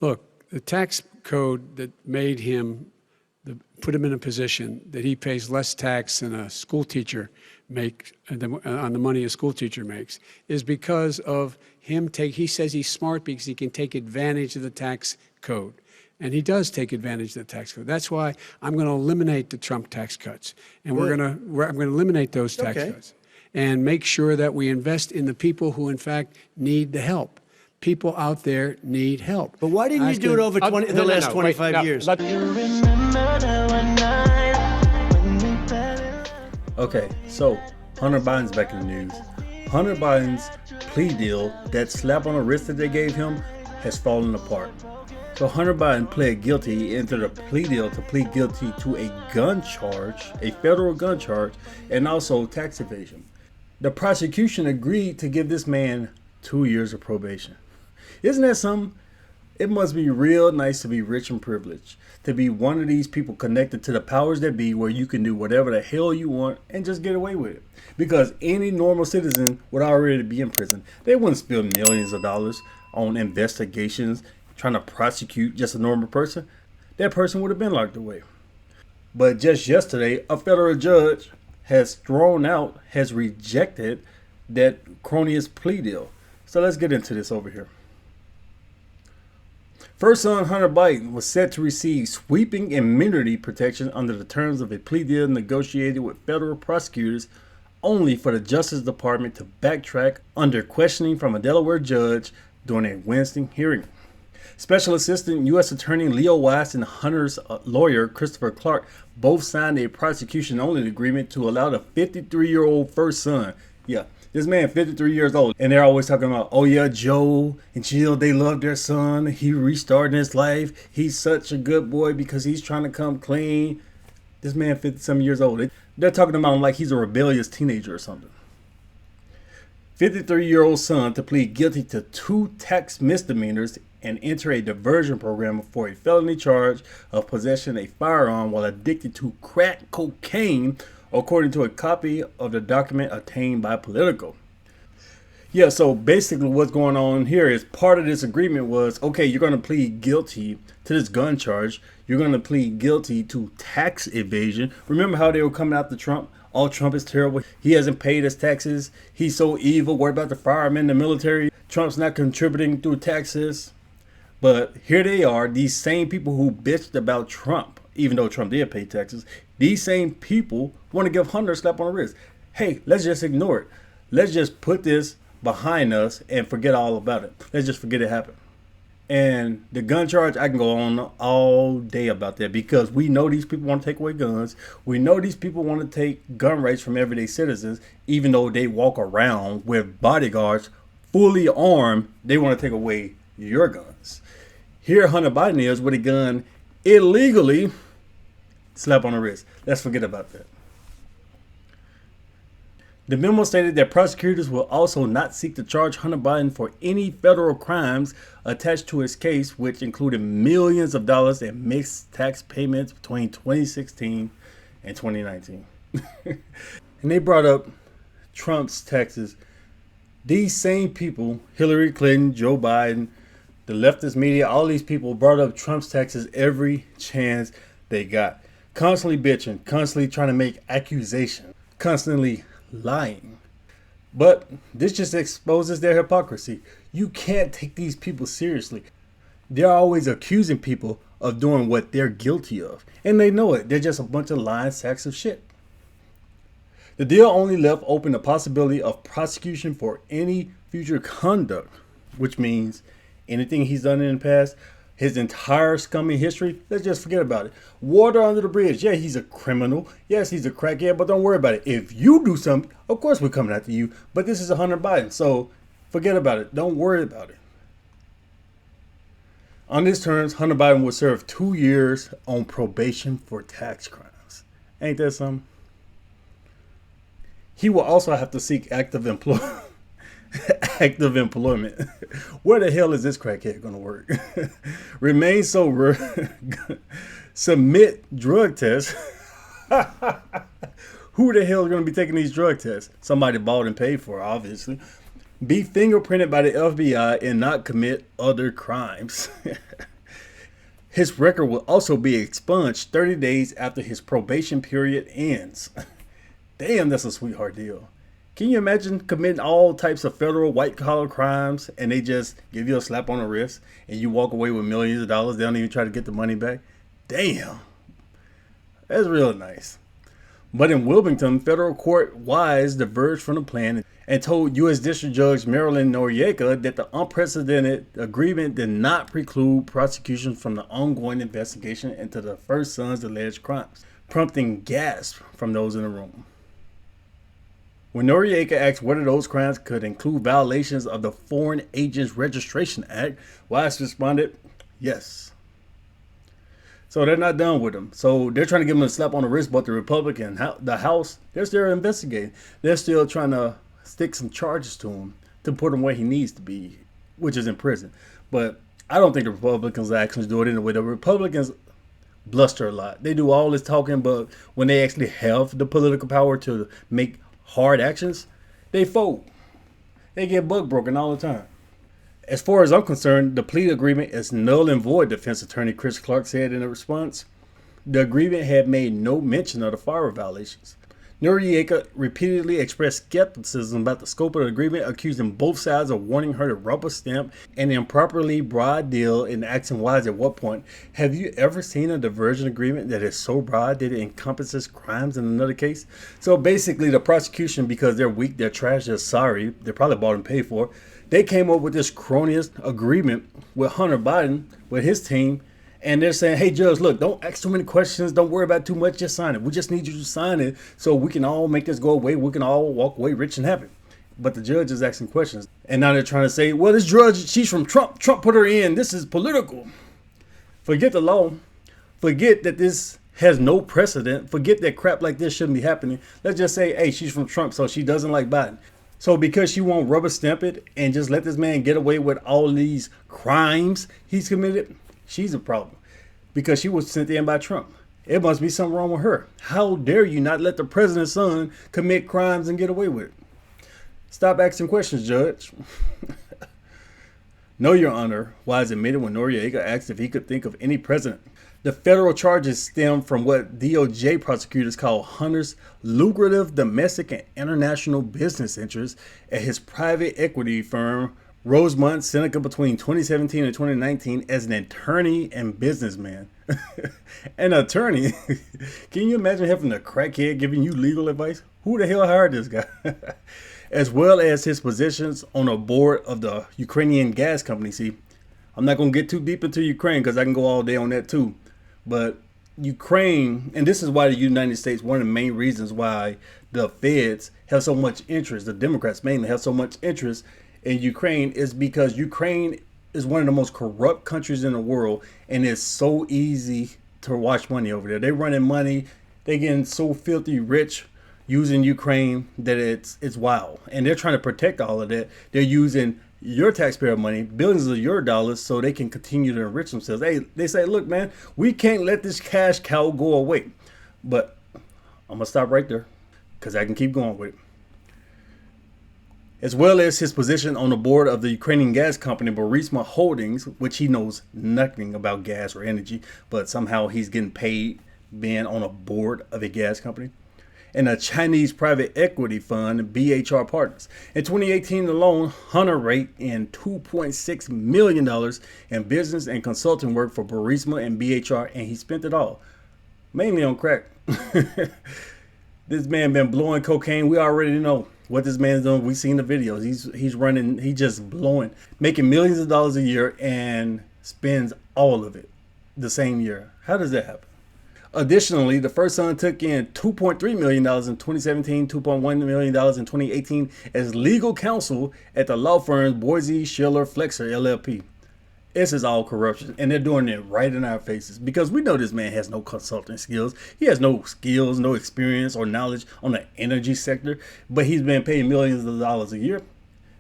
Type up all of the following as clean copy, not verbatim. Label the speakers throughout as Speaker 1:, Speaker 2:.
Speaker 1: Look, the tax code that made him, put him in a position that he pays less tax than a school teacher makes, on the money a school teacher makes, is because of him he says he's smart because he can take advantage of the tax code. And he does take advantage of the tax code. That's why I'm going to eliminate the Trump tax cuts. And I'm going to eliminate those tax cuts and make sure that we invest in the people who, in fact, need the help. People out there need help.
Speaker 2: But why didn't you do it over the last 25 years?
Speaker 3: Okay, so Hunter Biden's back in the news. Hunter Biden's plea deal, that slap on the wrist that they gave him, has fallen apart. So Hunter Biden pled guilty. He entered a plea deal to plead guilty to a gun charge, a federal gun charge, and also tax evasion. The prosecution agreed to give this man 2 years of probation. Isn't that something? It must be real nice to be rich and privileged, to be one of these people connected to the powers that be, where you can do whatever the hell you want and just get away with it. Because any normal citizen would already be in prison. They wouldn't spend millions of dollars on investigations trying to prosecute just a normal person. That person would have been locked away. But just yesterday, a federal judge has rejected that crony's plea deal. So let's get into this over here. First son Hunter Biden was set to receive sweeping immunity protection under the terms of a plea deal negotiated with federal prosecutors, only for the Justice Department to backtrack under questioning from a Delaware judge during a Wednesday hearing. Special Assistant U.S. Attorney Leo Wise and Hunter's lawyer Christopher Clark both signed a prosecution-only agreement to allow the 53-year-old first son. Yeah, this man 53 years old. And they're always talking about, oh yeah, Joe and Jill, they love their son. He restarted his life. He's such a good boy because he's trying to come clean. This man 50-some years old. They're talking about him like he's a rebellious teenager or something. 53-year-old son to plead guilty to 2 tax misdemeanors and enter a diversion program for a felony charge of possessing a firearm while addicted to crack cocaine, according to a copy of the document obtained by Politico. Yeah, so basically what's going on here is part of this agreement was, okay, you're going to plead guilty to this gun charge. You're going to plead guilty to tax evasion. Remember how they were coming after Trump? Oh, Trump is terrible. He hasn't paid his taxes. He's so evil. What about the firemen, the military? Trump's not contributing through taxes. But here they are, these same people who bitched about Trump, even though Trump did pay taxes. These same people want to give Hunter a slap on the wrist. Hey, let's just ignore it. Let's just put this behind us and forget all about it. Let's just forget it happened. And the gun charge, I can go on all day about that because we know these people want to take away guns. We know these people want to take gun rights from everyday citizens, even though they walk around with bodyguards fully armed. They want to take away your guns. Here Hunter Biden is with a gun illegally. Slap on the wrist. Let's forget about that. The memo stated that prosecutors will also not seek to charge Hunter Biden for any federal crimes attached to his case, which included millions of dollars in mixed tax payments between 2016 and 2019. And they brought up Trump's taxes. These same people, Hillary Clinton, Joe Biden, the leftist media, all these people brought up Trump's taxes every chance they got. Constantly bitching, constantly trying to make accusations, constantly lying. But this just exposes their hypocrisy. You can't take these people seriously. They're always accusing people of doing what they're guilty of. And they know it. They're just a bunch of lying sacks of shit. The deal only left open the possibility of prosecution for any future conduct, which means anything he's done in the past, his entire scummy history, let's just forget about it. Water under the bridge. Yeah, he's a criminal. Yes, he's a crackhead, but don't worry about it. If you do something, of course we're coming after you. But this is a Hunter Biden, so forget about it. Don't worry about it. On these terms, Hunter Biden will serve 2 years on probation for tax crimes. Ain't that something? He will also have to seek active employment. Active employment. Where the hell is this crackhead going to work? Remain sober. Submit drug tests. Who the hell is going to be taking these drug tests? Somebody bought and paid for, obviously. Be fingerprinted by the FBI and not commit other crimes. His record will also be expunged 30 days after his probation period ends. Damn, that's a sweetheart deal. Can you imagine committing all types of federal white-collar crimes and they just give you a slap on the wrist and you walk away with millions of dollars? They don't even try to get the money back. Damn. That's real nice. But in Wilmington, federal court Wise diverged from the plan and told U.S. District Judge Marilyn Noriega that the unprecedented agreement did not preclude prosecution from the ongoing investigation into the first son's alleged crimes, prompting gasps from those in the room. When Noriega asked whether those crimes could include violations of the Foreign Agents Registration Act, Wise responded, yes. So they're not done with him. So they're trying to give him a slap on the wrist, but the Republican, the House, they're still investigating. They're still trying to stick some charges to him to put him where he needs to be, which is in prison. But I don't think the Republicans actually do it anyway. The Republicans bluster a lot. They do all this talking, but when they actually have the political power to make hard actions, they fold. They get bug broken all the time. As far as I'm concerned, the plea agreement is null and void, defense attorney Chris Clark said in a response. The agreement had made no mention of the FARA violations. Noriega repeatedly expressed skepticism about the scope of the agreement, accusing both sides of wanting her to rubber stamp an improperly broad deal and asking Wise at what point, have you ever seen a diversion agreement that is so broad that it encompasses crimes in another case? So basically the prosecution, because they're weak, they're trash, they're sorry, they're probably bought and paid for, they came up with this cronyist agreement with Hunter Biden, with his team, and they're saying, hey, Judge, look, don't ask too many questions. Don't worry about too much. Just sign it. We just need you to sign it so we can all make this go away. We can all walk away rich and happy. But the judge is asking questions. And now they're trying to say, well, this judge, she's from Trump. Trump put her in. This is political. Forget the law. Forget that this has no precedent. Forget that crap like this shouldn't be happening. Let's just say, hey, she's from Trump, so she doesn't like Biden. So because she won't rubber stamp it and just let this man get away with all these crimes he's committed, she's a problem because she was sent in by Trump. It must be something wrong with her. How dare you not let the president's son commit crimes and get away with it? Stop asking questions, Judge. No, Your Honor, Wise admitted when Noriega asked if he could think of any president. The federal charges stem from what DOJ prosecutors call Hunter's lucrative domestic and international business interests at his private equity firm, Rosemont Seneca, between 2017 and 2019 as an attorney and businessman. An attorney? Can you imagine having a crackhead giving you legal advice? Who the hell hired this guy? As well as his positions on a board of the Ukrainian gas company. See, I'm not going to get too deep into Ukraine because I can go all day on that too. But Ukraine, and this is why the United States, one of the main reasons why the feds have so much interest, the Democrats mainly have so much interest in Ukraine, is because Ukraine is one of the most corrupt countries in the world, and it's so easy to wash money over there. They're running money, they're getting so filthy rich using Ukraine that it's wild. And they're trying to protect all of that. They're using your taxpayer money, billions of your dollars, so they can continue to enrich themselves. They say, look, man, we can't let this cash cow go away. But I'm going to stop right there because I can keep going with it. As well as his position on the board of the Ukrainian gas company Burisma Holdings, which he knows nothing about gas or energy, but somehow he's getting paid being on a board of a gas company, and a Chinese private equity fund, BHR Partners. In 2018 alone, Hunter raked in $2.6 million in business and consulting work for Burisma and BHR, and he spent it all, mainly on crack. This man been blowing cocaine. We already know what this man's doing. We've seen the videos. He's running, he just blowing, making millions of dollars a year and spends all of it the same year. How does that happen? Additionally, the first son took in $2.3 million in 2017, $2.1 million in 2018 as legal counsel at the law firm Boise Schiller Flexer LLP. This is all corruption, and they're doing it right in our faces because we know this man has no consulting skills. He has no skills, no experience or knowledge on the energy sector, but he's been paid millions of dollars a year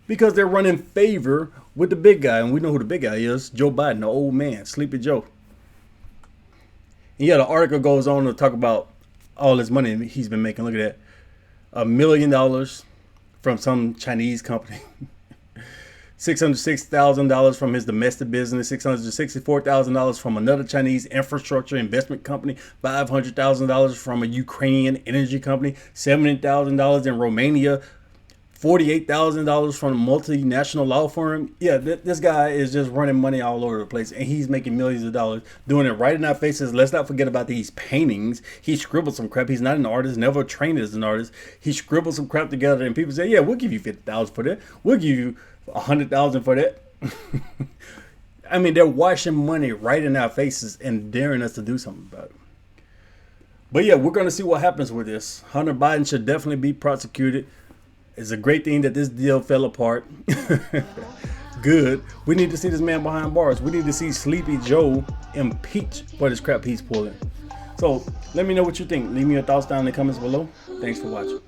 Speaker 3: because they're running favor with the big guy, and we know who the big guy is, Joe Biden, the old man, Sleepy Joe. And yeah, the article goes on to talk about all this money he's been making. Look at that. $1 million from some Chinese company. $606,000 from his domestic business, $664,000 from another Chinese infrastructure investment company, $500,000 from a Ukrainian energy company, $70,000 in Romania, $48,000 from a multinational law firm. Yeah, this guy is just running money all over the place, and he's making millions of dollars doing it right in our faces. Let's not forget about these paintings. He scribbled some crap. He's not an artist, never trained as an artist. He scribbled some crap together, and people say, yeah, we'll give you $50,000 for that. We'll give you $100,000 for that. I mean, they're washing money right in our faces and daring us to do something about it. But yeah, we're going to see what happens with this. Hunter Biden should definitely be prosecuted. It's a great thing that this deal fell apart. Good. We need to see this man behind bars. We need to see Sleepy Joe impeached for this crap he's pulling. So let me know what you think. Leave me your thoughts down in the comments below. Thanks for watching.